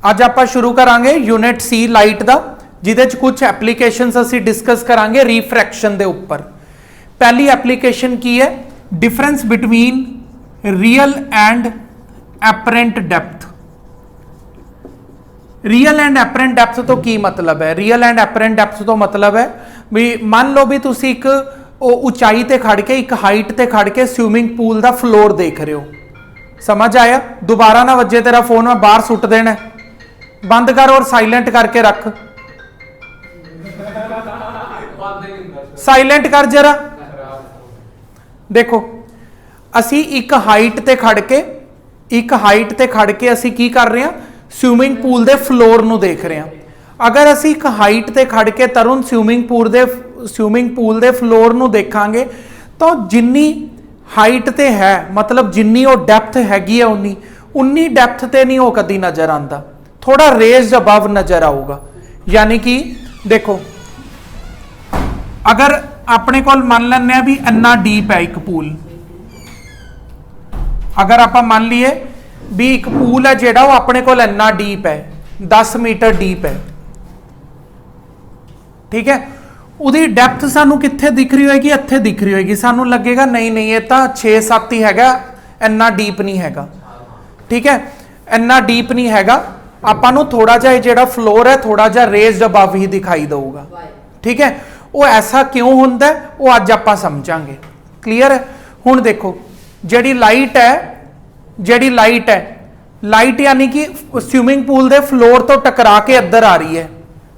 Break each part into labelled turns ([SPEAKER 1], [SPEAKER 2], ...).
[SPEAKER 1] ਅੱਜ ਆਪਾਂ शुरू करांगे यूनिट सी लाइट का, जिहदे च कुछ एप्लीकेशनस असीं डिस्कस करांगे रिफ्रैक्शन के उपर। पहली एप्लीकेशन की है, difference between real and apparent depth. Real and apparent depth तो की मतलब है? रियल एंड एपरेंट डेप्थ तो मतलब है भी मान लो भी तुसीं एक उचाई ते खड़ के, एक हाइट ते खड़ के स्विमिंग पूल का फ्लोर देख रहे हो। समझ आया? दोबारा ना वजे तेरा फोन मैं बाहर सुट देना, बंद कर और साइलेंट करके रख। साइलेंट कर जरा। देखो असी एक हाइट ते खड़ के, असी की कर रहे हैं, स्विमिंग पूल दे फ्लोर नूं देख रहे हैं। अगर असी एक हाइट ते खड़ के तरुण स्विमिंग पूल दे फ्लोर नूं देखांगे तो जिन्नी हाइट ते है, मतलब जिन्नी वो डैप्थ हैगी है, उन्नी डैप्थ ते नहीं वो कदी नजर आंदा, थोड़ा रेज अबव नजर आऊगा। यानी कि देखो अगर अपने को मान लें भी इन्ना डीप है एक पूल, अगर आप मान लीए भी एक पूल है जेड़ा वो अपने को इन्ना डीप है, 10 मीटर डीप है, ठीक है। उहदी डैप्थ सानू कित्थे दिख रही होगी? इत्थे दिख रही होगी। सानू लगेगा नहीं नहीं ये तो 6-7 ही हैगा, इन्ना डीप नहीं हैगा, ठीक है, इन्ना डीप नहीं हैगा। आपां नूं थोड़ा जिहा जिहड़ा फ्लोर है थोड़ा जिहा रेज्ड अबव ही दिखाई देगा, ठीक है। वो ऐसा क्यों होंदा है वो अज आपां समझांगे। क्लीयर है? हुण देखो जिहड़ी लाइट है, लाइट यानी कि स्विमिंग पूल दे फ्लोर तो टकरा के अंदर आ रही है।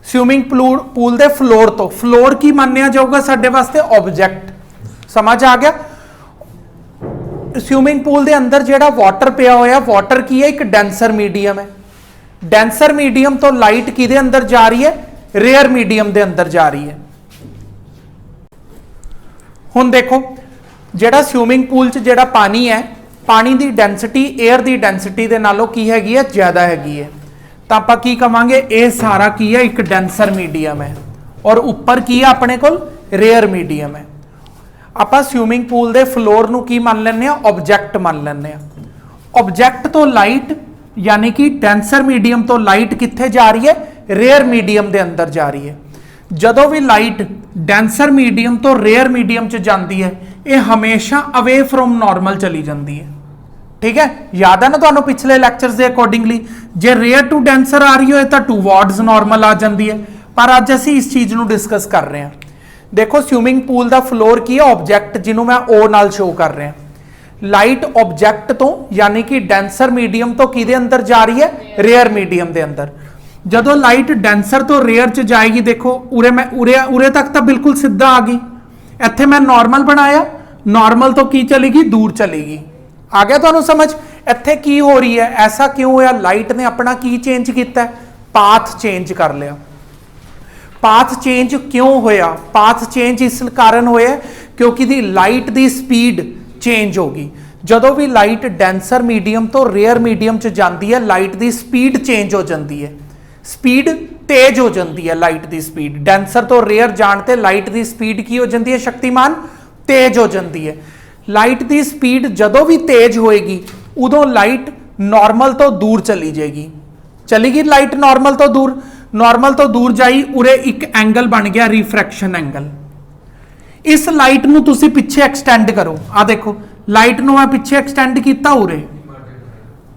[SPEAKER 1] स्विमिंग पूल दे फ्लोर तो, फ्लोर की मानिया जाऊगा साडे वास्ते? ऑब्जेक्ट। समझ आ गया? स्विमिंग पूल दे अंदर जिहड़ा वाटर पिया होया, वाटर की है? एक डेंसर मीडियम है। डेंसर मीडियम तो लाइट किहदे अंदर जा रही है? रेयर मीडियम दे अंदर जा रही है। हुण देखो जिहड़ा स्विमिंग पूल च जिहड़ा पानी है, पानी की डेंसिटी एयर की डेंसिटी दे नालों की हैगी है? ज़्यादा हैगी है। तो आपां की कहांगे ये सारा की है एक डेंसर मीडियम है, और उपर की है अपने कोल? रेयर मीडियम है। आपां स्विमिंग पूल दे फ्लोर नूं की मान लैंदे आ? ऑब्जेक्ट मान लैंदे आ। ऑब्जेक्ट तो लाइट यानी कि डेंसर मीडियम तो लाइट कित्थे जा रही है? रेयर मीडियम दे अंदर जा रही है। जदों भी लाइट डेंसर मीडियम तो रेयर मीडियम च जाती है, ये हमेशा अवे फ्रॉम नॉर्मल चली जाती है, ठीक है। याद है ना तुहानू पिछले लैक्चर्स के अकॉर्डिंगली, जे रेयर टू डेंसर आ रही हो तो टूवर्ड्स नॉर्मल आ जाती है। पर अज असी इस चीज़ को डिस्कस कर रहे हैं। देखो स्विमिंग पूल का फ्लोर की है? ऑब्जेक्ट, जिन्होंने मैं ओ नाल शो कर रहा। लाइट ऑब्जेक्ट तो यानी कि डेंसर मीडियम तो किहदे अंदर जा रही है? रेयर मीडियम के अंदर। जदों लाइट डेंसर तो रेयर च जाएगी, देखो उरे मैं उरे तक तो बिल्कुल सीधा आ गई, इत्थे मैं नॉर्मल बनाया, नॉर्मल तो की चलेगी? दूर चलेगी। आ गया तुहानू समझ? इत्थे की हो रही है? ऐसा क्यों होया? लाइट ने अपना की चेंज किया? पाथ चेंज कर लिया। पाथ चेंज क्यों होया? पाथ चेंज इस कारण होया क्योंकि दी लाइट दी स्पीड चेंज होगी। जदों भी लाइट डेंसर मीडियम तो रेयर मीडियम च जाती है, लाइट दी स्पीड चेंज हो जाती है, स्पीड तेज हो जाती है। लाइट दी स्पीड डेंसर तो रेयर जानते, लाइट दी स्पीड की हो जाती है? शक्तिमान तेज हो जाती है। लाइट दी स्पीड जदों भी तेज होएगी उदों लाइट नॉर्मल तो दूर चली जाएगी। चलेगी लाइट नॉर्मल तो दूर जाई, उरे एक एंगल बन गया रिफ्रैक्शन एंगल। इस लाइट नूं तुसीं पिछे एक्सटेंड करो। आ देखो लाइट नूं मैं पिछे एक्सटेंड किया उरे,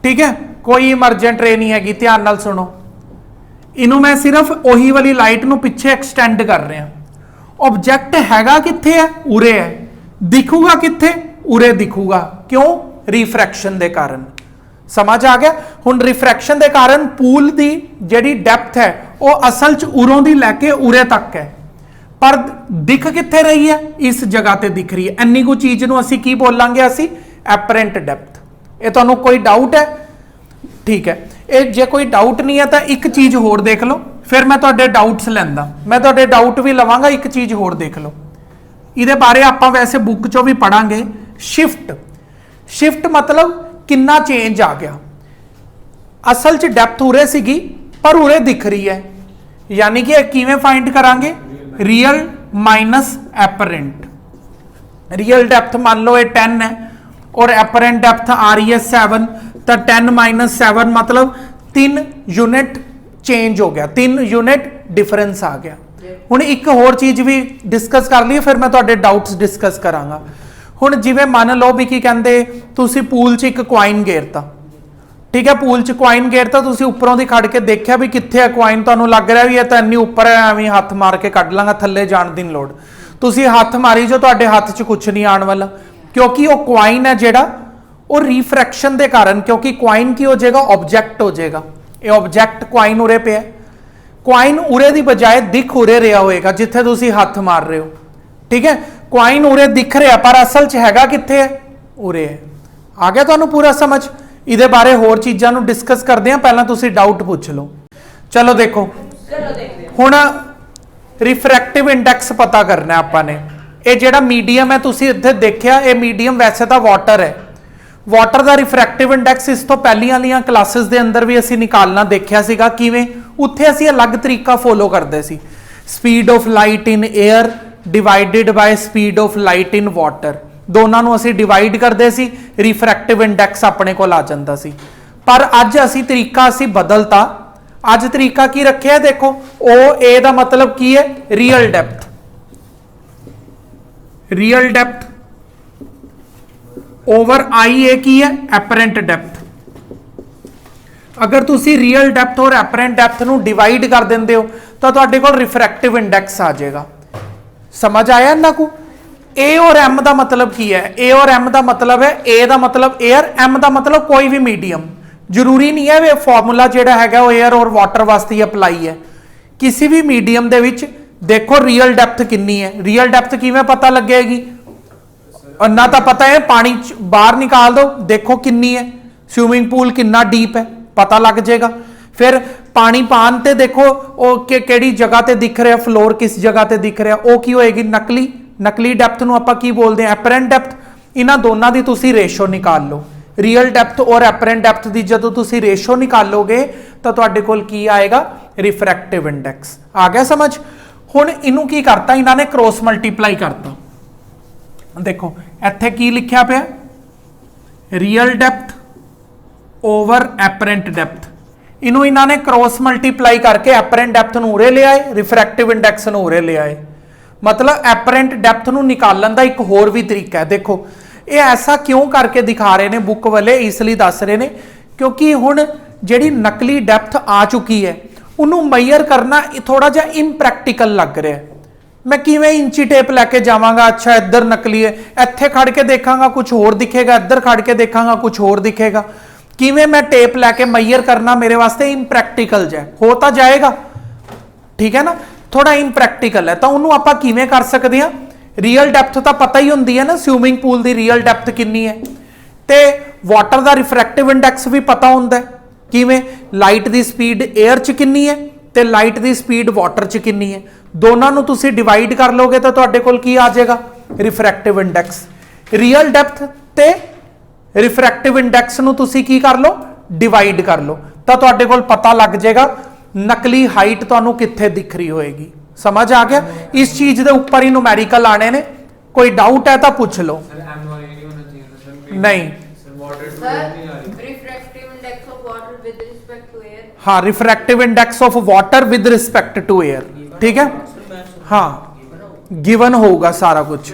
[SPEAKER 1] ठीक है। कोई इमरजेंट रे नहीं हैगी, ध्यान नाल सुनो। इनू मैं सिर्फ ओही वाली लाइट नूं पिछे एक्सटेंड कर रहा। ऑब्जेक्ट हैगा कित्थे है? उरे है। दिखूगा कित्थे? उरे दिखूगा। क्यों? रिफ्रैक्शन दे कारण। समझ आ गया? हुण रिफ्रैक्शन दे कारण पूल दी जिहड़ी डेप्थ है वो असल च उरों दी लैके उरे तक है, पर दिख कित्थे रही है? इस जगह ते दिख रही है। इन्नी को चीज़ नूं असीं की बोलांगे? असीं एपरेंट डेप्थ। ये तुहानूं कोई डाउट है? ठीक है। ये जे कोई डाउट नहीं है तो एक चीज़ होर देख लो, फिर मैं तुहाडे डाउट्स लैंदा, मैं तुहाडे डाउट भी लवांगा। एक चीज़ होर देख लो, इहदे बारे आपां वैसे बुक चों भी पढ़ांगे। शिफ्ट मतलब कितना चेंज आ गया। असल च डेप्थ उरे सीगी पर उरे दिख रही है, यानी कि किवें फाइंड करांगे? Real minus apparent. Real depth मान लो ये 10 है और एपरेंट डेप्थ आ रही है 7, तो 10 - 7 मतलब 3 यूनिट चेंज हो गया, 3 यूनिट डिफरेंस आ गया। हुण एक होर चीज़ भी डिस्कस कर लईए, फिर मैं तुहाडे डाउट्स डिस्कस करांगा। हुण जिवें मान लो भी की कहंदे तुसीं पूल च एक क्वाइन गेरता, ठीक है, पूल च क्वाइन गेरता, तुसीं उपरों दी खड़ के देखिया भी कित्थे है क्वाइन, तुहानूं लग रहा भी ये तां इन्नी उपर है, एवें हत्थ मार के कढ लांगा, थल्ले जाण दी लोड़, तुसीं हत्थ मारी जो, तुहाडे हत्थ च कुछ नहीं आण वाला, क्योंकि वो क्वाइन है जिहड़ा वो रिफ्रैक्शन के कारण, क्योंकि क्वाइन की हो जाएगा, ऑब्जैक्ट हो जाएगा। ये ऑब्जैक्ट क्वाइन उरे पे है, क्वाइन उरे की बजाय दिख उरे रहा होएगा जिथे तुसीं हत्थ मार रहे हो, ठीक है, क्वाइन उरे दिख रहा पर असल च हैगा कित्थे है, उरे है। आ गया तुहानूं पूरा समझ? इहदे बारे होर चीज़ां नूं डिस्कस करदे हां, पहलां तुसीं डाउट पुछ लो। चलो देखो हुण रिफ्रैक्टिव इंडैक्स पता करना है आपां ने। ये जिहड़ा मीडियम है तुसीं इत्थे देखिया, ये मीडियम वैसे तो वाटर है, वाटर का रिफ्रैक्टिव इंडैक्स इस तो पहली वाली क्लासेस के अंदर भी असी निकालना देखा सीगा, किवें उत्थे असी अलग तरीका फॉलो करते सी, speed of light in air divided by speed of light in water, दोनों नूं असी डिवाइड करते सी, रिफ्रैक्टिव इंडैक्स अपने कोल आ जांदा सी। पर अज असी तरीका असी बदलता, अज तरीका की रखिया, देखो ओ ए दा मतलब की है, real depth, real depth over आई ए की है, एपरेंट डेप्थ। अगर तुसी रियल डेप्थ और एपरेंट डेप्थ नूं डिवाइड कर देंदे हो तो तुहाडे कोल रिफ्रैक्टिव इंडैक्स आ जाएगा। समझ आया इन्हां को? ए और एम का मतलब की है, ए और एम का मतलब है, ए का मतलब एयर, एम का मतलब कोई भी मीडियम, जरूरी नहीं है वे फॉर्मूला जिहड़ा हैगा वो एयर और वाटर वास्ते ही अप्लाई है। किसी भी मीडियम दे विच देखो रियल डेप्थ कितनी है, रियल डेप्थ किवें पता लगेगी, ना तो पता है पानी बाहर निकाल दो देखो कितनी है, स्विमिंग पूल कितना डीप है पता लग जाएगा, फिर पानी पान ते देखो वो केड़ी जगह ते दिख रहा, फ्लोर किस जगह ते दिख रहा, वो की होएगी, नकली, नकली डेप्थ नूं आपां की बोलते हैं, एपरेंट डेप्थ। इन्हां दोनों की तुसीं रेशो निकाल लो, रियल डेप्थ और एपरेंट डेप्थ की जदों तुसीं रेशो निकालोगे तो तुहाडे कोल की आएगा, रिफ्रैक्टिव इंडैक्स। आ गया समझ? हुण इनू की करता, इन्हां ने क्रॉस मल्टीप्लाई करता, देखो इत्थे की लिखिया पिया, real depth over apparent depth, इनू इन्हां ने क्रॉस मल्टीप्लाई करके एपरेंट डेप्थ नूं उरे ले आए, रिफ्रैक्टिव इंडैक्स नूं उरे ले आए। मतलब एपरेंट डेप्थ नूं निकालण दा एक होर भी तरीका है। देखो ये ऐसा क्यों करके दिखा रहे ने बुक वाले, इसलिए दस रहे ने क्योंकि हुण जिहड़ी नकली डेप्थ आ चुकी है उन्होंने मैयर करना थोड़ा जिहा इम्प्रैक्टिकल लग रहा है। मैं किवें इंची टेप लैके जावांगा, अच्छा इधर नकली है, इत्थे खड़ के देखांगा कुछ होर दिखेगा, इधर खड़ के देखांगा कुछ होर दिखेगा, किवें मैं टेप लैके मैयर करना मेरे वास्ते इम्प्रैक्टिकल जाए, होता जाएगा, ठीक है ना, थोड़ा इम्प्रैक्टिकल है। तो उन्होंने आपां किवें कर सकते हैं, रियल डेप्थ तो पता ही होंदी है ना, स्विमिंग पूल की रियल डेप्थ कितनी है, तो वाटर का रिफ्रैक्टिव इंडैक्स भी पता होंदा है, किवें लाइट की स्पीड एयर च कितनी है ते लाइट की स्पीड वाटर च कितनी है, दोनों नूं तुसीं डिवाइड कर लोगे तो तुहाडे कोल की आ जाएगा, रिफ्रैक्टिव इंडैक्स। रियल डेप्थ ते रिफ्रैक्टिव इंडैक्स नूं तुसीं की कर लो, डिवाइड कर लो, तो तुहाडे कोल पता लग जाएगा नकली हाइट तुहानूं कित्थे दिख रही होएगी। समझ आ गया? इस चीज के उपर ही न्यूमेरिकल आने ने, कोई डाउट है तो पूछ लो। नहीं हाँ, refractive index of water with respect to air, ठीक है, हाँ गिवन होगा सारा कुछ,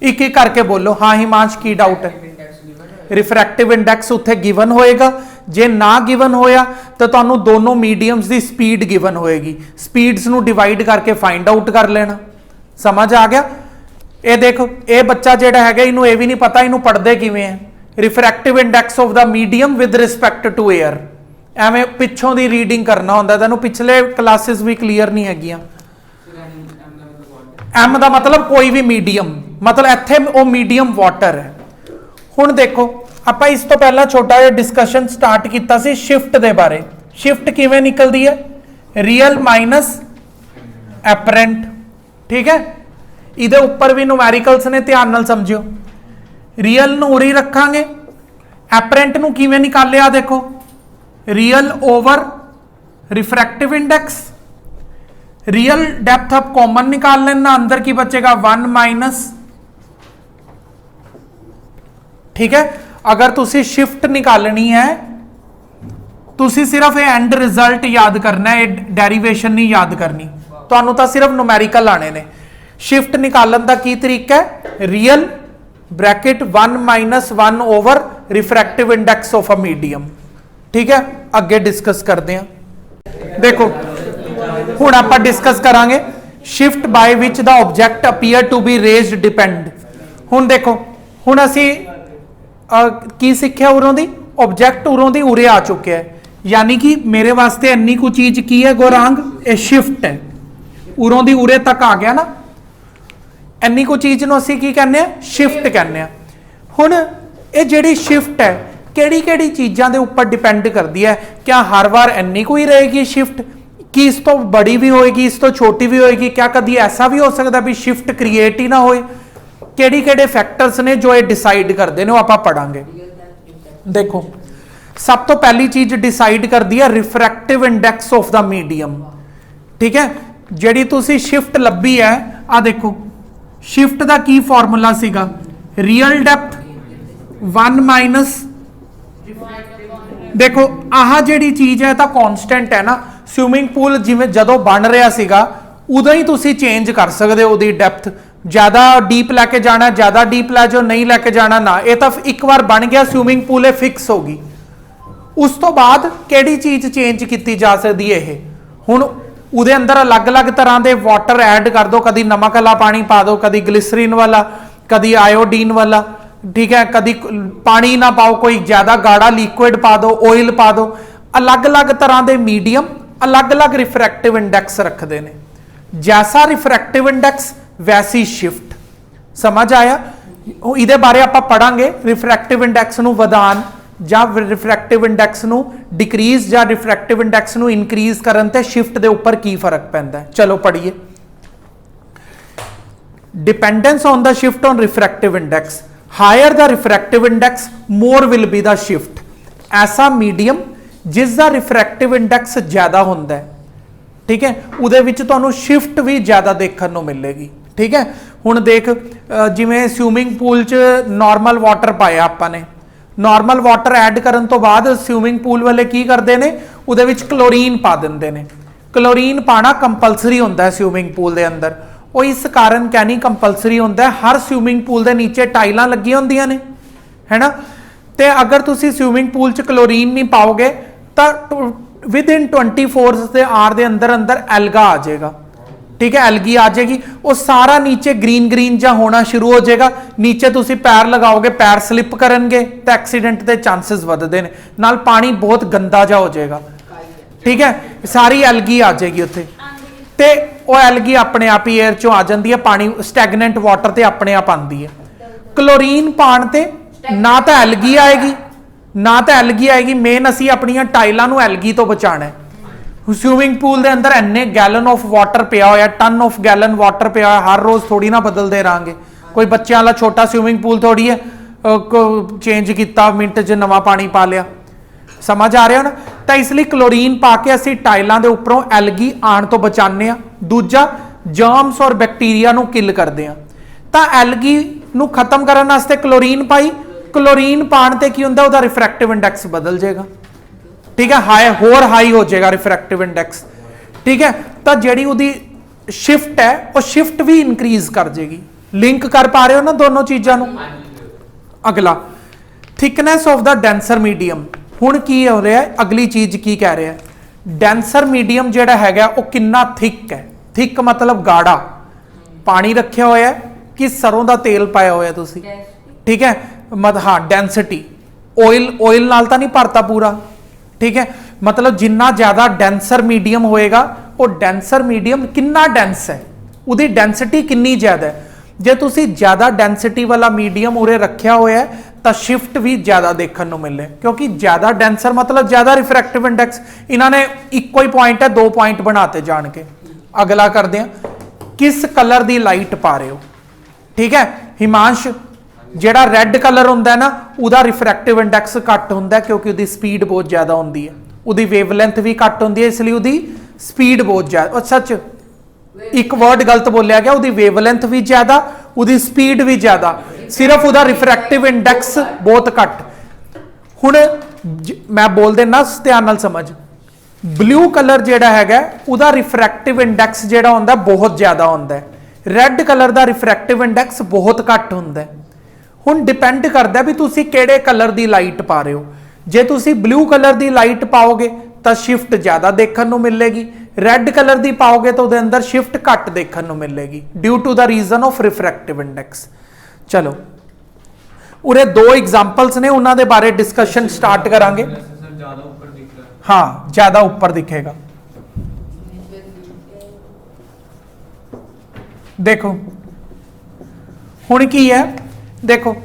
[SPEAKER 1] एक एक करके बोलो। हाँ हिमांश की डाउट है? रिफ्रैक्टिव इंडेक्स उत्थे गिवन होएगा, जे ना गिवन होया तो तुहानू दोनों मीडियम्स की स्पीड गिवन होएगी, स्पीड्स नू डिवाइड करके फाइंड आउट कर लेना। समझ आ गया? ये देखो ये बच्चा जेड़ा हैगा इनू ये भी नहीं पता इनू पढ़दे किवें है, refractive index of the medium with respect to air, एवें पिछों दी रीडिंग करना होंदा, तैनूं पिछले क्लासेस भी क्लीयर नहीं हैगियां। एम दा मतलब कोई भी मीडियम, मतलब इत्थे वो मीडियम वाटर है। हुण देखो आपां इस तो पहला छोटा जिहा डिस्कशन स्टार्ट कीता सी शिफ्ट दे बारे, शिफ्ट किवें निकलदी है, रियल माइनस एपरेंट, ठीक है, इहदे उपर भी न्यूमेरिकल्स ने, ध्यान नाल समझियो। रियल नूं उरी रखांगे, एपरेंट नूं किवें निकालिया, देखो real over refractive index, real depth आप कॉमन निकाल लेना, अंदर की बचेगा 1 माइनस, ठीक है। अगर तुसी शिफ्ट निकालनी है ਤੁਸੀਂ ਸਿਰਫ ਇਹ ਐਂਡ ਰਿਜ਼ਲਟ ਯਾਦ ਕਰਨਾ ਹੈ, ਇਹ ਡੈਰੀਵੇਸ਼ਨ ਨਹੀਂ ਯਾਦ ਕਰਨੀ। ਤੁਹਾਨੂੰ ਤਾਂ ਸਿਰਫ ਨੂਮੈਰੀਕਲ ਆਣੇ ਨੇ। ਸ਼ਿਫਟ ਨਿਕਾਲਣ ਦਾ ਕੀ ਤਰੀਕਾ ਹੈ? Real bracket 1 - 1 over refractive index of a medium. ਠੀਕ ਹੈ, ਅੱਗੇ ਡਿਸਕਸ ਕਰਦੇ ਹਾਂ। ਦੇਖੋ ਹੁਣ ਆਪਾਂ ਡਿਸਕਸ ਕਰਾਂਗੇ shift by which the object appear to be raised depend. ਹੁਣ ਦੇਖੋ, ਹੁਣ ਅਸੀਂ ਕੀ ਸਿੱਖਿਆ? ਉਰੋਂ ਦੀ ਆਬਜੈਕਟ ਉਰੋਂ ਦੀ ਉਰੇ ਆ ਚੁੱਕਿਆ ਹੈ, यानी कि मेरे वास्ते इन्नी को चीज की है गौरांग, ये शिफ्ट है। उरों दी उरे तक आ गया ना, इन्नी को चीज नूं असीं की कहने आ? शिफ्ट कहने आ। हुण ये जिहड़ी शिफ्ट है किहड़ी किहड़ी चीज़ां दे उपर डिपेंड करती है? क्या हर बार इन्नी को ही रहेगी शिफ्ट, कि इस तो बड़ी भी होएगी, इस तो छोटी भी होएगी? क्या कभी ऐसा भी हो सकता भी शिफ्ट क्रिएट ही ना होए? किहड़े किहड़े फैक्टर्स ने जो ये डिसाइड करते हैं, वो आपां पढ़ांगे। देखो सब तो पहली चीज डिसाइड करती है refractive index of the medium. ठीक है, जिहड़ी तुसी शिफ्ट लभी है, आ देखो शिफ्ट का की फॉर्मूला सीगा? रियल डेप्थ 1 - देखो आह जिहड़ी चीज है तो कॉन्स्टेंट है ना। स्विमिंग पूल जिवें जदों बन रहा सीगा उदों ही तुसी चेंज कर सकते हो उहदी डेप्थ, ज़्यादा डीप लैके जाना, ज़्यादा डीप लै जाओ, नहीं लैके जाना ना। ये तो एक बार बन गया स्विमिंग पूल, फिक्स होगी। उस तो बाद किहड़ी चीज़ चेंज की जा सकती है? ये हुण उहदे अंदर अलग अलग तरह के वाटर ऐड कर दो, कभी नमक वाला पानी पा दो, कभी ग्लिसरीन वाला, कभी आयोडीन वाला। ठीक है, कभी पानी ना पाओ, कोई ज़्यादा गाढ़ा लिक्विड पा दो, ऑयल पा दो। अलग अलग तरह के मीडियम अलग अलग रिफ्रैक्टिव इंडैक्स रखते हैं। जैसा रिफ्रैक्टिव इंडैक्स वैसी शिफ्ट। समझ आया? इहदे बारे आपां पढ़ांगे, रिफ्रैक्टिव इंडैक्स नूं वधान ਜਾਂ ਰਿਫਰੈਕਟਿਵ ਇੰਡੈਕਸ ਨੂੰ ਡਿਕਰੀਜ਼ ਜਾਂ ਰਿਫਰੈਕਟਿਵ ਇੰਡੈਕਸ ਨੂੰ ਇਨਕਰੀਜ਼ ਕਰਨ ਤੇ ਸ਼ਿਫਟ ਦੇ ਉੱਪਰ ਕੀ ਫਰਕ ਪੈਂਦਾ ਹੈ। ਚਲੋ ਪੜ੍ਹੀਏ। Dependence on the shift on refractive index, higher the refractive index more will be the shift. ऐसा मीडियम जिसका रिफ्रैक्टिव इंडेक्स ज्यादा होंदा है, ठीक है, उहदे विच तुहानूं शिफ्ट भी ज्यादा देखने को मिलेगी। ठीक है, हुण देख जिवें स्विमिंग पूल च नॉर्मल वाटर पाया आपां ने, नॉर्मल वाटर ऐड करन तो बाद स्विमिंग पूल वाले की करते हैं, उहदे विच क्लोरीन पा दिंदे ने। क्लोरीन पाना कंपलसरी होंदा है स्विमिंग पूल दे अंदर। वो इस कारण कहनी कंपलसरी होंदा है, हर स्विमिंग पूल दे नीचे टाइलां लगियां होंदियां ने, है ना। ते अगर तुसी स्विमिंग पूल च क्लोरीन नहीं पाओगे तो विद इन 24 आवर के अंदर अंदर एल्गा आ जाएगा। ठीक है, एल्गी आ जाएगी, वो सारा नीचे ग्रीन ग्रीन जा होना शुरू हो जाएगा। नीचे तुसी पैर लगाओगे, पैर स्लिप करनगे तो एक्सीडेंट के चांसिस वधदे ने, नाल पानी बहुत गंदा जा हो जाएगा। ठीक है, सारी एल्गी आ जाएगी उत्थे, ते वो एल्गी अपने आप ही एयर चों आ जाती है, पानी स्टैगनेंट वाटर ते अपने आप आती है। क्लोरीन पाण ते ना तो एल्गी आएगी ना तो एल्गी आएगी। मेन असी अपनियां टाइलां नूं एल्गी तो बचाना है। स्विमिंग पूल के अंदर इन्ने गैलन ऑफ वाटर पिया होया, टन ऑफ गैलन वाटर पिया होया, हर रोज़ थोड़ी ना बदलते रहांगे। कोई बच्चों वाला छोटा स्विमिंग पूल थोड़ी है चेंज किया मिनट च नवा पानी पा लिया। समझ आ रहा ना। तो इसलिए क्लोरीन पा के असी टाइलों के उपरों एल्गी आने तो बचाने आ। दूजा जर्म्स और बैक्टीरिया नूं किल करते हैं। तो एल्गी नूं खत्म करने वास्ते क्लोरीन पाई, क्लोरीन पाने ते की हुंदा, उहदा रिफ्रैक्टिव इंडैक्स बदल जाएगा। ठीक है, हाई होर हाई हो जाएगा रिफ्रैक्टिव इंडैक्स। ठीक है, तो जिहड़ी उहदी शिफ्ट है वो शिफ्ट भी इनक्रीज कर जाएगी। लिंक कर पा रहे हो ना दोनों चीज़ों नूं। अगला thickness of the denser medium. हुण की हो रहा है, अगली चीज की कह रहा है, डेंसर मीडियम जिहड़ा हैगा वो कितना थिक है। थिक मतलब गाढ़ा। पानी रखा होया है कि सरों का तेल पाया होया तुसी। ठीक है, मत हाँ डेंसिटी ऑयल ऑयल नाल तां नहीं भरता पूरा। ठीक है, मतलब जिन्ना ज्यादा डेंसर मीडियम होएगा, वो डेंसर मीडियम कितना डेंस है, उहदी डेंसिटी कितनी ज्यादा है। जे तुसी ज्यादा डेंसिटी वाला मीडियम उरे रखा होया है तो शिफ्ट भी ज्यादा देखने को मिले, क्योंकि ज्यादा डेंसर मतलब ज्यादा रिफ्रैक्टिव इंडेक्स। इन्होंने इको ही पॉइंट है, 2 पॉइंट बनाते जान के। अगला करते हैं, किस कलर की लाइट पा रहे हो। ठीक है, हिमांश जिहड़ा रेड कलर होंदा है ना, उहदा रिफ्रैक्टिव इंडैक्स घट होंदा है, क्योंकि उहदी स्पीड बहुत ज्यादा होंदी है, उहदी वेवलेंथ भी घट होंदी है, इसलिए उहदी स्पीड बहुत ज्यादा। सच एक वर्ड गलत बोलिया गया, उहदी वेवलेंथ भी ज्यादा, उहदी स्पीड भी ज्यादा, सिर्फ उहदा रिफ्रैक्टिव इंडैक्स बहुत घट। हुण मैं बोल देना ध्यान नाल समझ, ब्लू कलर जेड़ा हैगा उहदा रिफ्रैक्टिव इंडैक्स जेड़ा होंदा बहुत ज़्यादा होंदा है, रैड कलर दा रिफ्रैक्टिव इंडैक्स बहुत घट होंदा है। हुण डिपेंड करदा भी तुसी किहड़े कलर दी लाइट पा रहे हो। जे तुसी ब्लू कलर दी लाइट पाओगे तो शिफ्ट ज़्यादा देखने को मिलेगी, रैड कलर दी पाओगे तो उहदे अंदर शिफ्ट घट देखने को मिलेगी due to the reason of refractive index. चलो उरे दो एग्जाम्पल्स ने, उन्होंने दे बारे डिस्कशन स्टार्ट करांगे। हाँ ज्यादा ऊपर दिखेगा। देखो हुण की है, देखो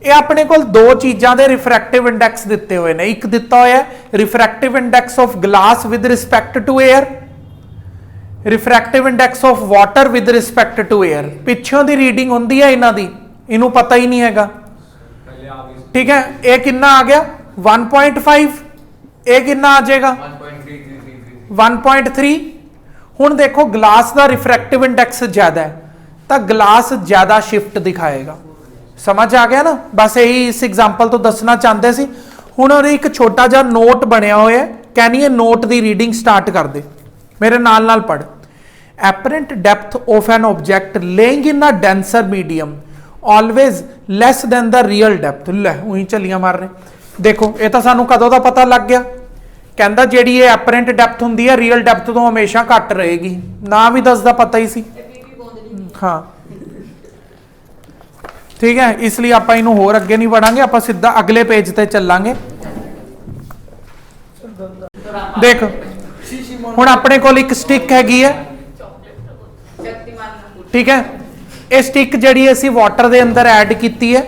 [SPEAKER 1] ये अपने को दो चीज़ों के रिफ्रैक्टिव इंडैक्स दिते हुए ने। एक दिता हुआ है refractive index of glass with respect to air, refractive index of water with respect to air. पिछों की रीडिंग होंगी है इन्हों की, इनू पता ही नहीं हैगा, ठीक है। ये कितना आ गया 1.5, ये कितना आ जाएगा 1.3। हुण देखो ग्लास का रिफ्रैक्टिव इंडैक्स ज्यादा है तो ग्लास ज्यादा शिफ्ट दिखाएगा। समझ आ गया ना, बस यही इस एग्जाम्पल तो दसना चाहते सी। हुण एक छोटा जा नोट बनया हुआ है, कहनी है नोट की रीडिंग स्टार्ट कर दे, मेरे नाल नाल पढ़। Apparent depth of an object laying in a denser medium always less than the real depth. लै उही चलियां मार रहे। देखो ये तो सानू कदों का पता लग गया, कहता जी ये एपरेंट डेप्थ होंगी है रियल डेप्थ तो हमेशा घट रहेगी, ना भी दसदा पता ही सी। हाँ ठीक है, इसलिए आप इनू होर अगे नहीं बढ़ांगे, आप सीधा अगले पेज पे चलांगे। देख हुण अपने कोल एक स्टिक हैगी है, ठीक है। ये स्टिक जिहड़ी असीं वाटर दे अंदर ऐड कीती है,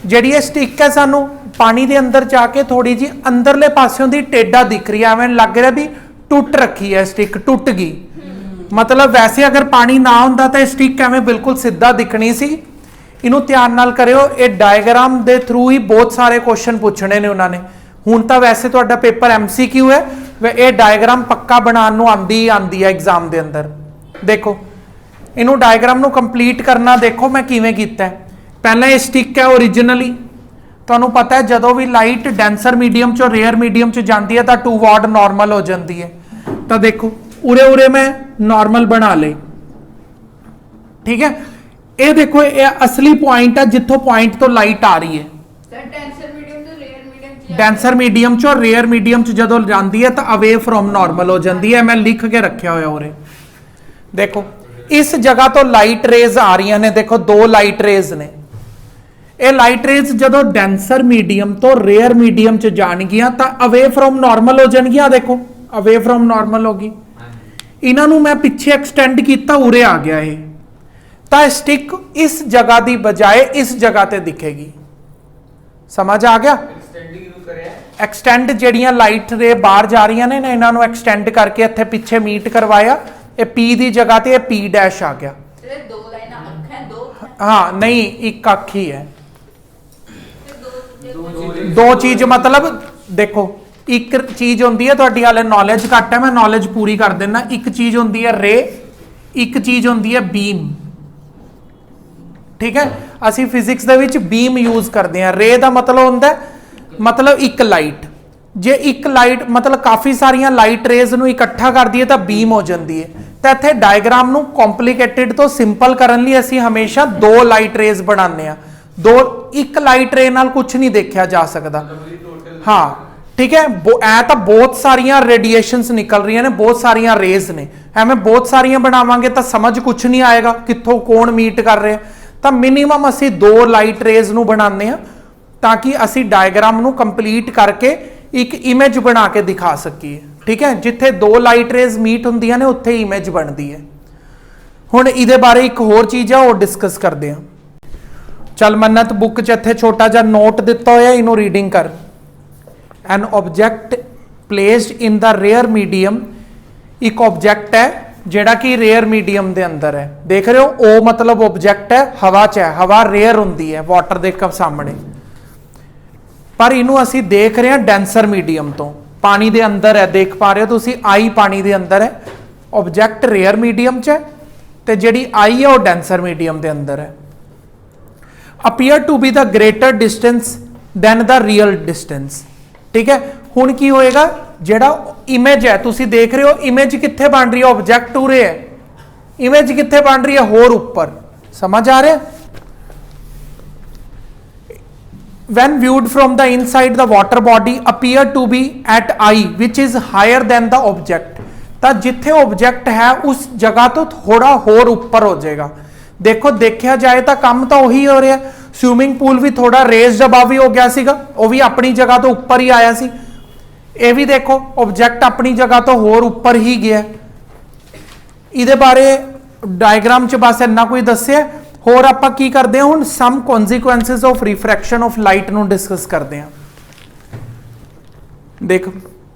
[SPEAKER 1] जिहड़ी ये स्टिक है सानू पानी दे अंदर जाके थोड़ी जी अंदरले पासों दी टेढ़ा दिख रही है, एवें लग रहा भी टुट रखी है स्टिक, टुट गई। मतलब वैसे अगर पानी ना होंदा तो स्टिक एवें बिल्कुल सीधा दिखनी सी। इनू ध्यान नाल करियो, ये डायग्राम दे थ्रू ही बहुत सारे क्वेश्चन पूछने ने उन्होंने। हुण तां वैसे तुहाडा पेपर MCQ है, वे ये डायग्राम पक्का बनाने नूं आंदी ही आंदी है एग्जाम दे अंदर। देखो इनू डायग्राम नूं कंप्लीट करना, देखो मैं किवें कीता है। पहले ये स्टिक है ओरिजिनली, तुहानूं पता है जदों भी लाइट डेंसर मीडियम चो रेयर मीडियम च जाती है तो टूवर्ड नॉर्मल हो जाती है। तो देखो उरे उरे मैं नॉर्मल बना ले, ठीक है। ये देखो ये असली पॉइंट है जिथों पॉइंट तो लाइट आ रही है। डेंसर मीडियम चो रेयर मीडियम च जदों जाती है तो अवे फ्रॉम नॉर्मल हो जाती है। मैं लिख के रखा हुआ उरे, देखो इस जगह तो लाइट रेज आ रही ने, देखो दो लाइट रेज ने। ये लाइट रेज जदों डेंसर मीडियम तो रेयर मीडियम च जाणगियां तो अवे फ्रॉम नॉर्मल हो जाणगियां। देखो अवे फ्रॉम नॉर्मल होगी, इन्हों मैं पिछे एक्सटेंड किया, उरे आ गया ये। तो स्टिक इस जगह की बजाय इस जगह ते दिखेगी। समझ आ गया? एक्सटेंड जड़ियां लाइट रे बाहर जा रही ने ना, इन्हों एक्सटेंड करके इत्थे पिछे मीट करवाया, ये P की जगह ते P डैश आ गया। हाँ नहीं एक अख ही है, दो चीज मतलब देखो एक चीज होंगी है, तुहाडी हाले नॉलेज घट है, मैं नॉलेज पूरी कर देना। एक चीज होंगी है रे, एक चीज होंगी है बीम, ठीक है। असी फिजिक्स दे विच बीम यूज करते हैं। रे का मतलब होंदा मतलब एक लाइट, जे एक लाइट मतलब काफ़ी सारिया लाइट रेज नूं इकट्ठा कर दिए तो बीम हो जाती है। तो इत्थे डायग्राम नूं कॉम्प्लीकेटेड तो सिंपल करने लई असीं हमेशा दो लाइट रेज बनाने, दो एक लाइट रे नाल कुछ नहीं देखा जा सकता। हाँ ठीक है, ऐ तो बहुत सारिया रेडिएशंस निकल रही ने, बहुत सारिया रेज ने, एवें बहुत सारिया बनावांगे तो समझ कुछ नहीं आएगा कित्थों कौन मीट कर रहे। तो मिनीमम असी दो लाइट रेज नूं बनाने ताकि असी डायग्राम नूं कंप्लीट करके एक इमेज बना के दिखा सकीए, ठीक है। जिथे दो लाइट रेज मीट होंदियां ने उत्थे इमेज बनती है। हुण इहदे बारे एक होर चीज़ है वो डिस्कस करते हैं। चल मन्नत बुक च इत्थे छोटा जा नोट दिता होया, इनू रीडिंग कर। An object placed in the rare medium, एक ऑब्जेक्ट है जिहड़ा कि रेयर मीडियम दे अंदर है। देख रहे हो ओ मतलब ऑब्जेक्ट है हवा च है, हवा रेयर होंदी है वाटर दे सामने, पर इनू असी देख रहे हैं डेंसर मीडियम तो, पानी दे अंदर है, देख पा रहे हो तुसी आई पानी दे अंदर है, ऑब्जेक्ट रेयर मीडियम च है ते जिहड़ी आई है वो डेंसर मीडियम दे अंदर है। Appear to be the greater distance than the real distance, ठीक है। हुण की होएगा, जेड़ा इमेज है तुसी देख रहे हो, इमेज कित्थे बन रही है, ऑब्जेक्ट उरे है, इमेज कित्थे बन रही है, होर ऊपर। समझ आ रहा है? When viewed from the inside, the water body appear to be at eye which is higher than the object। ਤਾਂ ਜਿੱਥੇ ऑब्जेक्ट है उस जगह तो थोड़ा होर ऊपर हो जाएगा। देखो देखा जाए तो काम तो वही हो रहा है, स्विमिंग पूल भी थोड़ा रेज्ड अबव ही हो गया सीगा, वो भी अपनी जगह तो ऊपर ही आया सी। ये भी देखो ऑब्जेक्ट अपनी जगह तो होर ऊपर ही गया। इहदे बारे डायग्राम च बस इन्ना कोई दस्सिया। होर आपां की करते हैं हुण, some consequences of refraction of light नूं डिस्कस करते हैं। देख,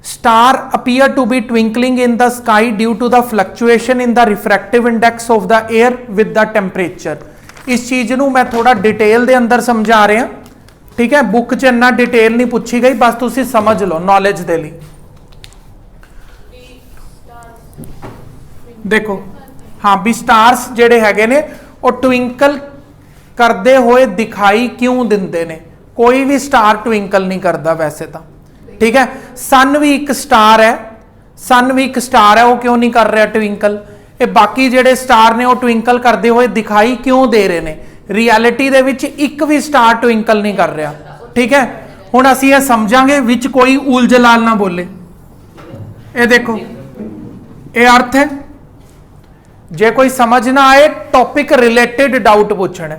[SPEAKER 1] star appear to be twinkling in the sky due to the fluctuation in the refractive index of the air with the temperature. इस चीज नूं मैं थोड़ा डिटेल दे अंदर समझा रहा, ठीक है। बुक च इन्ना डिटेल नहीं पूछी गई, बस तुसी समझ लो नॉलेज दे लई। देखो हाँ भी स्टार्स जेडे हैगे ने वो ट्विंकल करते हुए दिखाई क्यों दिंदे ने? कोई भी स्टार ट्विंकल नहीं करता वैसे तो, ठीक है। सन भी एक स्टार है, सन भी एक स्टार है, वो क्यों नहीं कर रहा ट्विंकल? ये बाकी जेडे स्टार ने वो ट्विंकल करते हुए दिखाई क्यों दे रहे ने? रियलिटी दे विच एक भी स्टार ट्विंकल नहीं कर रहा, ठीक है। हुण असीं ये समझांगे, विच कोई उलझ लाल ना बोले। ये देखो ये अर्थ है, जे कोई समझ ना आए टॉपिक रिलेटेड डाउट पूछना।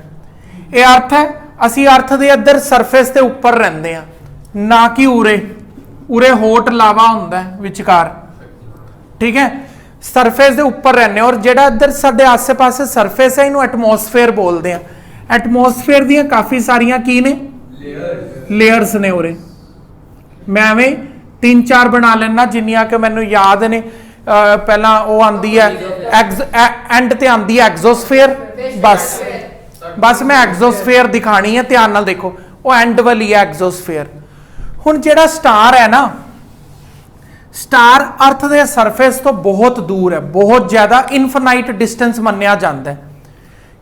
[SPEAKER 1] ये अर्थ है, असी अर्थ दे अंदर सरफेस के उपर रहिंदे आ, ना कि उरे उरे होट लावा हुंदा है विचकार, ठीक है। सरफेस के उपर रहने, और जेड़ा इधर साडे आसे पासे सरफेस है इनू एटमोसफेयर बोलते हैं। एटमोसफेयर दियां काफ़ी सारियां की ने लेयर्स ने। उरे मैं एवें 3-4 बना लेना जिन्नियां कि मैनू याद ने। पहला वो आंदी है एंड ते आंदी है एग्जोस्फेयर। बस मैं एग्जोस्फेयर दिखानी है, ध्यान नाल देखो, वो एंड वाली है एग्जोस्फेयर। हुण जेड़ा स्टार है ना, स्टार अर्थ के सरफेस तो बहुत दूर है, बहुत ज्यादा इनफिनाइट डिस्टेंस मन्निया जाता है,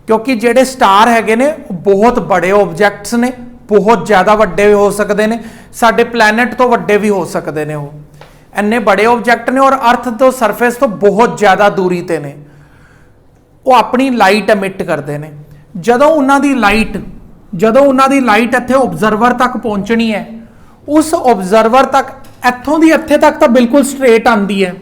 [SPEAKER 1] क्योंकि जेडे स्टार हैगे ने बहुत बड़े ऑब्जेक्ट्स ने, बहुत ज्यादा वड्डे हो सकते हैं, साडे प्लैनेट तो वड्डे भी हो सकते हैं। वो इन्ने बड़े ऑब्जेक्ट ने और अर्थ तो सरफेस तो बहुत ज्यादा दूरी ते ने। वो अपनी लाइट एमिट करते हैं। जदों उन्हां दी लाइट इत्थे ऑब्जर्वर तक पहुंचनी है, उस ऑब्जर्वर तक इत्थों दी इत्थे तक तो बिल्कुल स्ट्रेट आंदी है,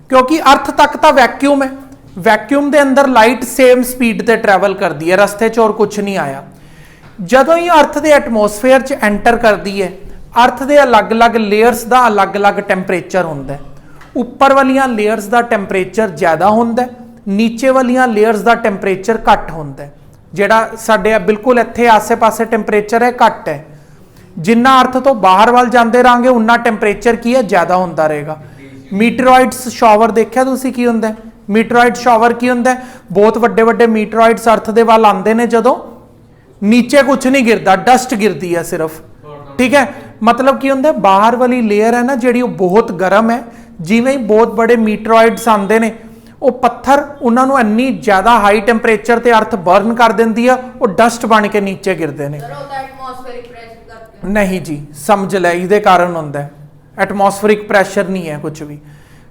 [SPEAKER 1] क्योंकि अर्थ तक तो वैक्यूम है। वैक्यूम के अंदर लाइट सेम स्पीड से ट्रैवल करती है, रस्ते च और कुछ नहीं आया। जदों ही अर्थ के एटमोसफेयर च एंटर करती है, अर्थ के अलग अलग लेयर्स का अलग अलग टैंपरेचर होंदा है। उपर वालियां लेयर्स का टैंपरेचर ज़्यादा होंदा है, नीचे वालियां लेयर्स का टैंपरेचर घट होंदा है। जिहड़ा साडे बिल्कुल इत्थे आसे पासे टैंपरेचर है घट है, जिन्ना अर्थ तो बाहर वाल जाते रहेंगे उन्ना टैंपरेचर की है ज़्यादा होंदा रहेगा। मीटरॉइड्स शॉवर देखिया तुसीं की होंदा है? मीटरॉइड शॉवर की होंदा है? बहुत वड्डे वड्डे मीटरॉइड्स अर्थ दे वाल आंदे ने, जदों नीचे कुछ नहीं गिरता, डस्ट गिरती है सिर्फ, ठीक है। मतलब की होंदा है, बाहर वाली लेयर है ना जिहड़ी, बहुत गर्म है। जिवें ही बहुत बड़े मीटरॉइड्स आंदे ने, वो पत्थर उन्होंने इन्नी ज़्यादा हाई टैंपरेचर ते अर्थ बर्न कर देंदी है, वो डस्ट बन के नीचे गिरते हैं। नहीं जी, समझ लै, इहदे कारण होंदा है। एटमोसफेरिक प्रैशर नहीं है कुछ भी।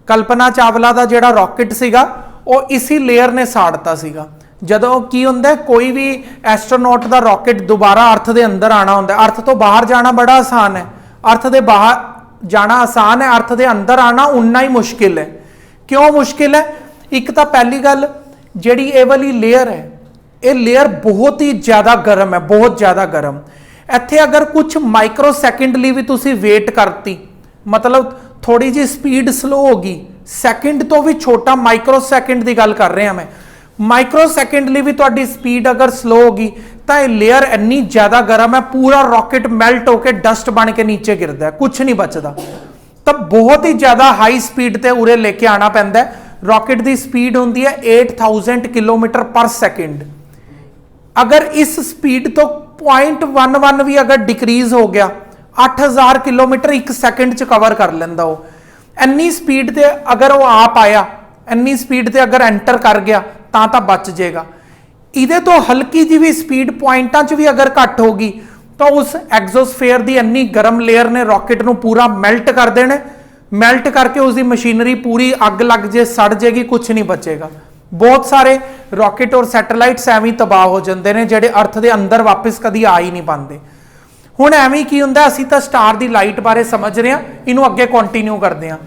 [SPEAKER 1] कल्पना चावला का जिहड़ा रॉकेट सीगा, वो इसी लेयर ने साड़ता सीगा। जदों की होंदा है, कोई भी एस्ट्रोनॉट का रॉकेट दोबारा अर्थ के अंदर आना होंदा है। अर्थ तो बाहर जाना बड़ा आसान है, अर्थ के बाहर जाना आसान है, अर्थ के अंदर आना उन्ना ही मुश्किल है। क्यों मुश्किल है? एक तो पहली गल, जिहड़ी ये वाली लेयर है, ये लेयर बहुत ही ज़्यादा गर्म है, बहुत ज़्यादा गर्म। इत्थे अगर कुछ माइक्रो सैकेंड लिए भी तुसी वेट करती, मतलब थोड़ी जी स्पीड स्लो होगी, सैकेंड तो भी छोटा माइक्रो सैकेंड की गल कर रहे हैं मैं, माइक्रो सैकेंड लिए भी तुहाडी स्पीड अगर स्लो होगी तो ये लेयर इन्नी ज़्यादा गर्म है, पूरा रॉकेट मेल्ट होकर डस्ट बन के नीचे गिरता है, कुछ नहीं बचता। तब बहुत ही ज़्यादा हाई स्पीड ते उरे लेके आना पैंदा है। रॉकेट की स्पीड होंदी है 8000 किलोमीटर पर सैकेंड। अगर इस स्पीड तो 0.11 भी अगर डिक्रीज हो गया, 8000 किलोमीटर एक सैकेंड च कवर कर लेंदा वो। इन्नी स्पीड ते अगर वो आ पाया, इन्नी स्पीड ते अगर एंटर कर गया तो बच जाएगा। इहदे तो हल्की जी भी स्पीड पॉइंटां च भी अगर घट होगी ਤਾਂ ਉਸ ਐਗਜ਼ੋਸਫੇਅਰ ਦੀ ਇੰਨੀ ਗਰਮ ਲੇਅਰ ਨੇ ਰਾਕਟ ਨੂੰ ਪੂਰਾ ਮੈਲਟ ਕਰ ਦੇਣਾ, ਮੈਲਟ ਕਰਕੇ ਉਸ ਦੀ ਮਸ਼ੀਨਰੀ ਪੂਰੀ ਅੱਗ ਲੱਗ ਜੇ, ਸੜ ਜਾਏਗੀ, ਕੁਝ ਨਹੀਂ ਬਚੇਗਾ। ਬਹੁਤ ਸਾਰੇ ਰਾਕਟ ਔਰ ਸੈਟੇਲਾਈਟਸ ਐਵੇਂ ਤਬਾਹ ਹੋ ਜਾਂਦੇ ਨੇ ਜਿਹੜੇ ਅਰਥ ਦੇ ਅੰਦਰ ਵਾਪਸ ਕਦੀ ਆ ਹੀ ਨਹੀਂ ਪਾਉਂਦੇ। ਹੁਣ ਐਵੇਂ ਕੀ ਹੁੰਦਾ, ਅਸੀਂ ਤਾਂ ਸਟਾਰ ਦੀ ਲਾਈਟ ਬਾਰੇ ਸਮਝ ਰਹੇ ਹਾਂ, ਇਹਨੂੰ ਅੱਗੇ ਕੰਟੀਨਿਊ ਕਰਦੇ ਹਾਂ।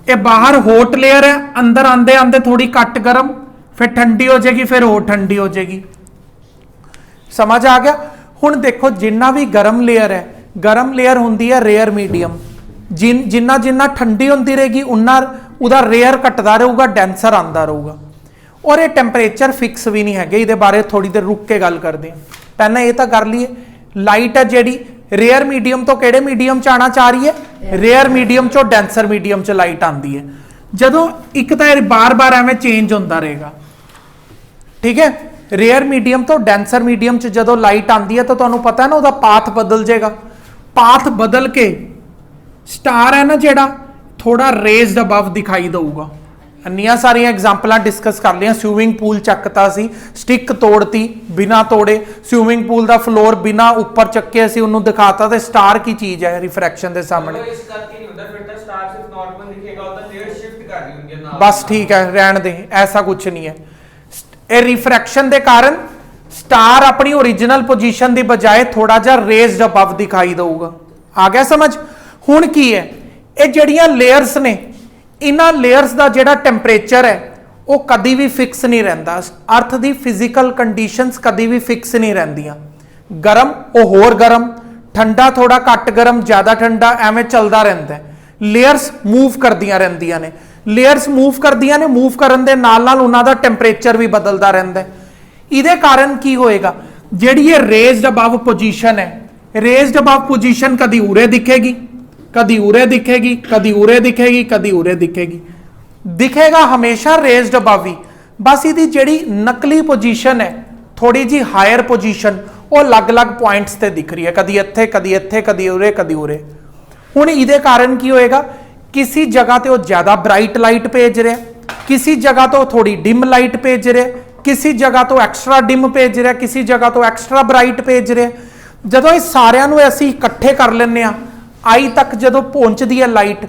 [SPEAKER 1] ਇਹ ਬਾਹਰ ਹੌਟ ਲੇਅਰ ਹੈ, ਅੰਦਰ ਆਂਦੇ ਆਂਦੇ ਥੋੜੀ ਘੱਟ ਗਰਮ, ਫਿਰ ਠੰਡੀ ਹੋ ਜਾਏਗੀ, ਫਿਰ ਹੋਰ ਠੰਡੀ ਹੋ ਜਾਏਗੀ। ਸਮਝ ਆ ਗਿਆ? ਹੁਣ ਦੇਖੋ ਜਿੰਨਾ ਵੀ ਗਰਮ ਲੇਅਰ ਹੈ, ਗਰਮ ਲੇਅਰ ਹੁੰਦੀ ਹੈ ਰੇਅਰ ਮੀਡੀਅਮ, ਜਿੰਨਾ ਜਿੰਨਾ ਠੰਡੀ ਹੁੰਦੀ ਰਹੇਗੀ ਉਨਾ ਉਹਦਾ ਰੇਅਰ ਘਟਦਾ ਰਹੂਗਾ, ਡੈਂਸਰ ਆਂਦਾ ਰਹੂਗਾ। ਔਰ ਇਹ ਟੈਂਪਰੇਚਰ ਫਿਕਸ ਵੀ ਨਹੀਂ ਹੈਗੇ, ਇਹਦੇ ਬਾਰੇ ਥੋੜੀ ਦੇਰ ਰੁਕ ਕੇ ਗੱਲ ਕਰਦੇ ਹਾਂ। ਪਹਿਲਾਂ ਇਹ ਤਾਂ ਕਰ ਲਈਏ, ਲਾਈਟ ਹੈ ਜਿਹੜੀ ਰੇਅਰ ਮੀਡੀਅਮ ਤੋਂ ਕਿਹੜੇ ਮੀਡੀਅਮ ਚ ਆਣਾ ਚਾਹ ਰਹੀ ਹੈ, ਰੇਅਰ ਮੀਡੀਅਮ ਚੋਂ ਡੈਂਸਰ ਮੀਡੀਅਮ ਚ ਲਾਈਟ ਆਂਦੀ ਹੈ। ਜਦੋਂ ਇੱਕ ਤਾਂ ਇਹ ਬਾਰ-ਬਾਰ ਐਵੇਂ ਚੇਂਜ ਹੁੰਦਾ ਰਹੇਗਾ, ਠੀਕ ਹੈ, ਰੇਅਰ ਮੀਡੀਅਮ ਤੋਂ ਡੈਂਸਰ ਮੀਡੀਅਮ ਚ ਜਦੋਂ ਲਾਈਟ ਆਂਦੀ ਹੈ ਤਾਂ ਤੁਹਾਨੂੰ ਪਤਾ ਹੈ ਨਾ ਉਹਦਾ ਪਾਥ ਬਦਲ ਜਾਏਗਾ। ਪਾਥ ਬਦਲ ਕੇ ਸਟਾਰ ਹੈ ਨਾ ਜਿਹੜਾ ਥੋੜਾ ਰੇਜ਼ਡ ਅਬਵ ਦਿਖਾਈ ਦਊਗਾ। ਇੰਨੀਆਂ ਸਾਰੀਆਂ ਐਗਜ਼ਾਮਪਲਾਂ ਡਿਸਕਸ ਕਰ ਲਈਆਂ। ਸਵਿਮਿੰਗ ਪੂਲ ਚੱਕਤਾ ਸੀ, ਸਟਿਕ ਤੋੜਤੀ, ਬਿਨਾ ਤੋੜੇ ਸਵਿਮਿੰਗ ਪੂਲ ਦਾ ਫਲੋਰ ਬਿਨਾ ਉੱਪਰ ਚੱਕੇ ਅਸੀਂ ਉਹਨੂੰ ਦਿਖਾਤਾ, ਤੇ ਸਟਾਰ ਕੀ ਚੀਜ਼ ਹੈ ਰਿਫਰੈਕਸ਼ਨ ਦੇ ਸਾਹਮਣੇ।
[SPEAKER 2] ਇਸ ਕਰਕੇ ਨਹੀਂ ਹੁੰਦਾ, ਫਿਰ ਤਾਂ ਸਟਾਰ ਸਿਰਫ ਨਾਰਮਲ ਦਿਖੇਗਾ, ਉਹਦਾ ਲੇਅਰ ਸ਼ਿਫਟ ਕਰ ਰਹੀ ਹੁੰਦੀ ਹੈ।
[SPEAKER 1] ਬਸ ਠੀਕ ਹੈ, ਰਹਿਣ ਦੇ, ਐਸਾ ਕੁਝ ਨਹੀਂ ਹੈ। ਇਹ ਰਿਫਰੈਕਸ਼ਨ ਦੇ ਕਾਰਨ ਸਟਾਰ ਆਪਣੀ ओरिजिनल ਪੋਜੀਸ਼ਨ ਦੀ ਬਜਾਏ ਥੋੜਾ ਜਿਹਾ ਰੇਜ਼ਡ ਅਬਵ ਦਿਖਾਈ ਦਊਗਾ। ਆ ਗਿਆ ਸਮਝ? ਹੁਣ ਕੀ ਹੈ, ਇਹ ਜਿਹੜੀਆਂ ਲੇਅਰਸ ਨੇ, ਇਹਨਾਂ ਲੇਅਰਸ ਦਾ ਜਿਹੜਾ ਟੈਂਪਰੇਚਰ ਹੈ ਉਹ ਕਦੀ ਵੀ ਫਿਕਸ ਨਹੀਂ ਰਹਿੰਦਾ। ਅਰਥ ਦੀ ਫਿਜ਼ੀਕਲ ਕੰਡੀਸ਼ਨਸ ਕਦੀ ਵੀ ਫਿਕਸ ਨਹੀਂ ਰਹਿੰਦੀਆਂ। ਗਰਮ ਉਹ ਹੋਰ ਗਰਮ, ਠੰਡਾ ਥੋੜਾ ਘੱਟ ਗਰਮ, ਜ਼ਿਆਦਾ ਠੰਡਾ, ਐਵੇਂ ਚੱਲਦਾ ਰਹਿੰਦਾ। ਲੇਅਰਸ ਮੂਵ ਕਰਦੀਆਂ ਰਹਿੰਦੀਆਂ ਨੇ, ਲੇਅਰਸ ਮੂਵ ਕਰਦੀਆਂ ਨੇ, ਮੂਵ ਕਰਨ ਦੇ ਨਾਲ ਨਾਲ ਉਹਨਾਂ ਦਾ ਟੈਂਪਰੇਚਰ ਵੀ ਬਦਲਦਾ ਰਹਿੰਦਾ। ਇਹਦੇ ਕਾਰਨ ਕੀ ਹੋਏਗਾ, ਜਿਹੜੀ ਇਹ ਰੇਜ਼ਡ ਅਬਵ ਪੋਜੀਸ਼ਨ ਹੈ, ਰੇਜ਼ਡ ਅਬਵ ਪੋਜੀਸ਼ਨ ਕਦੀ ਉਰੇ ਦਿਖੇਗੀ, कभी उरे दिखेगी, कभी उरे दिखेगी, कभी उरे दिखेगी, दिखेगा हमेशा रेज्ड अबव ही। बस इसकी जेड़ी नकली पोजीशन है, थोड़ी जी हायर पोजीशन, वो अलग अलग पॉइंट्स ते दिख रही है, कभी इत्थे, कभी इत्थे, कभी उरे, कभी उरे। हुण इहदे कारण की होएगा, किसी जगह ते वो ज्यादा ब्राइट लाइट भेज रहा, किसी जगह तो थोड़ी डिम लाइट भेज रहा, किसी जगह तो एक्स्ट्रा डिम भेज रहा, किसी जगह तो एक्स्ट्रा ब्राइट भेज रहा। जदों इस सारिਆਂ ਨੂੰ ਅਸੀਂ ਇਕੱਠੇ ਕਰ ਲੈਂਦੇ ਆ, आई तक जदों पहुंचती है लाइट,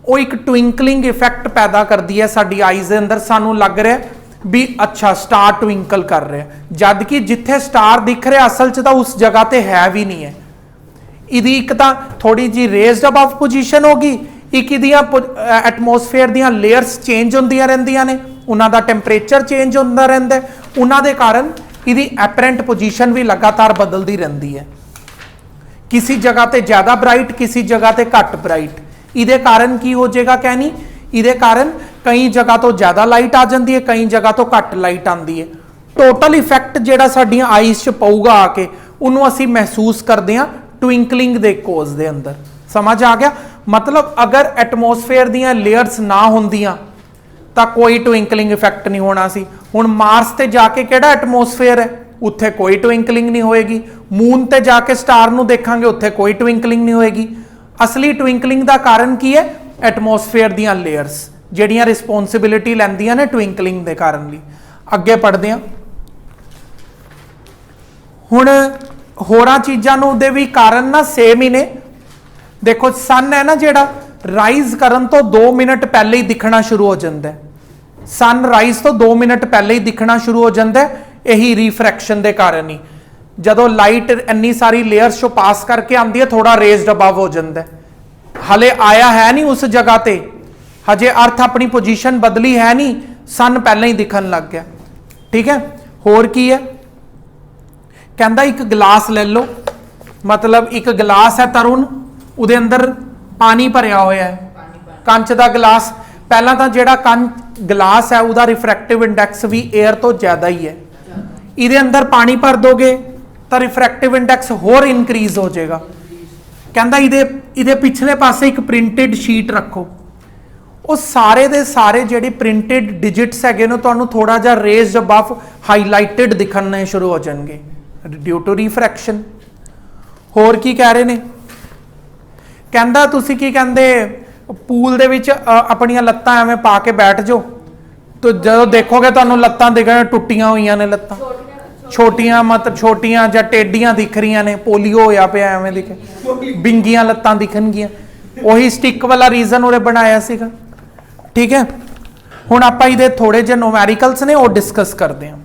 [SPEAKER 1] वो एक ट्विंकलिंग इफेक्ट पैदा करती है साडी आईज के अंदर। सानू लग रहा भी अच्छा स्टार ट्विंकल कर रहा है, जद कि जिथे स्टार दिख रहा असल च उस जगह ते है भी नहीं है। इहदी एक तां थोड़ी जी रेज्ड अबव पोजीशन होगी, एक इहदियां एटमोसफेयर दियां लेयर्स चेंज होंदियां रहिंदियां ने, उन्हां दा टैंपरेचर चेंज होंदा रहिंदा, उन्हां दे कारण इहदी एपरेंट पोजीशन भी लगातार बदलती रहिंदी है। किसी जगह ते ज्यादा ब्राइट, किसी जगह ते घट ब्राइट। इहदे कारण की हो जाएगा कहनी, इहदे कारण कई जगह तो ज्यादा लाइट आ जाती है, कई जगह तो घट लाइट आती है। टोटल इफेक्ट जिहड़ा साडीआं आईज च पऊगा आके, उहनूं असीं महसूस करदे हां ट्विंकलिंग दे कोज दे अंदर। समझ आ गया? मतलब अगर एटमोसफेयर दियां लेयर्स ना होंदियां तां कोई ट्विंकलिंग इफेक्ट नहीं होना सी। हुण मार्स ते जाके किहड़ा एटमोसफेयर है, उत्थे कोई ट्विंकलिंग नहीं होएगी। मून ते जाके स्टार नूं देखांगे, उत्थे कोई ट्विंकलिंग नहीं होएगी। असली ट्विंकलिंग दा कारण की है, एटमोसफेयर दियां लेयर्स जिहड़ियां रिस्पोंसिबिलिटी लैंदियां ने ट्विंकलिंग दे कारण लई। अगे पढ़दे हां। हुण होरां चीज़ां नूं दे भी कारण ना सेम ही ने। देखो सन है ना जिहड़ा, राइज करन तो 2 मिनट पहले ही दिखना शुरू हो जाता है। सन राइज तो 2 मिनट पहले ही दिखना शुरू हो जाता है, यही रिफ्रैक्शन के कारण ही। जदों लाइट इन्नी सारी लेयर्स चो पास करके आती है, थोड़ा रेज्ड अबव हो जाता है। हले आया है नहीं उस जगह ते, हजे अर्थ अपनी पोजीशन बदली है नहीं, सन पहले ही दिखन लग गया। ठीक है, होर की है, कहता एक गिलास ले लो, मतलब एक गिलास है तरुण, उहदे अंदर पानी भरिया होया है, कंच का गिलास। पहला तो जिहड़ा कंच गिलास है उसका रिफ्रैक्टिव इंडैक्स भी एयर तो ज़्यादा ही है। इहदे अंदर पानी भर दोगे तो रिफ्रैक्टिव इंडैक्स होर इनक्रीज हो जाएगा। कहता इहदे पिछले पासे एक प्रिंटेड शीट रखो, वो सारे दे सारे जिहड़े प्रिंटेड डिजिट्स हैगे ने तुहानूं थोड़ा जिहा रेज्ड अबव हाईलाइटेड दिखने शुरू हो जाएंगे ड्यू टू रिफ्रैक्शन। होर की कह रहे ने, कहता तुसीं की कहंदे पूल दे विच अपनियां लत्तां एवें पा के बैठ जाओ, तो जदों देखोगे तुहानूं लत्तां दिखण टुट्टियां होईयां ने लत्तां। ਛੋਟੀਆਂ ਮਤਲਬ ਛੋਟੀਆਂ ਜਾਂ ਟੇਡੀਆਂ ਦਿਖ ਰਹੀਆਂ ਨੇ, ਪੋਲੀਓ ਹੋਇਆ ਪਿਆ ਐਵੇਂ ਦਿਖੇ, ਬਿੰਗੀਆਂ ਲੱਤਾਂ ਦਿਖਣਗੀਆਂ, ਉਹੀ ਸਟਿਕ ਵਾਲਾ ਰੀਜ਼ਨ ਉਹਨੇ ਬਣਾਇਆ ਸੀਗਾ। ਠੀਕ ਹੈ, ਹੁਣ ਆਪਾਂ ਇਹਦੇ ਥੋੜੇ ਜਿਹੇ ਨੂਮੈਰੀਕਲਸ ਨੇ ਉਹ ਡਿਸਕਸ ਕਰਦੇ ਹਾਂ।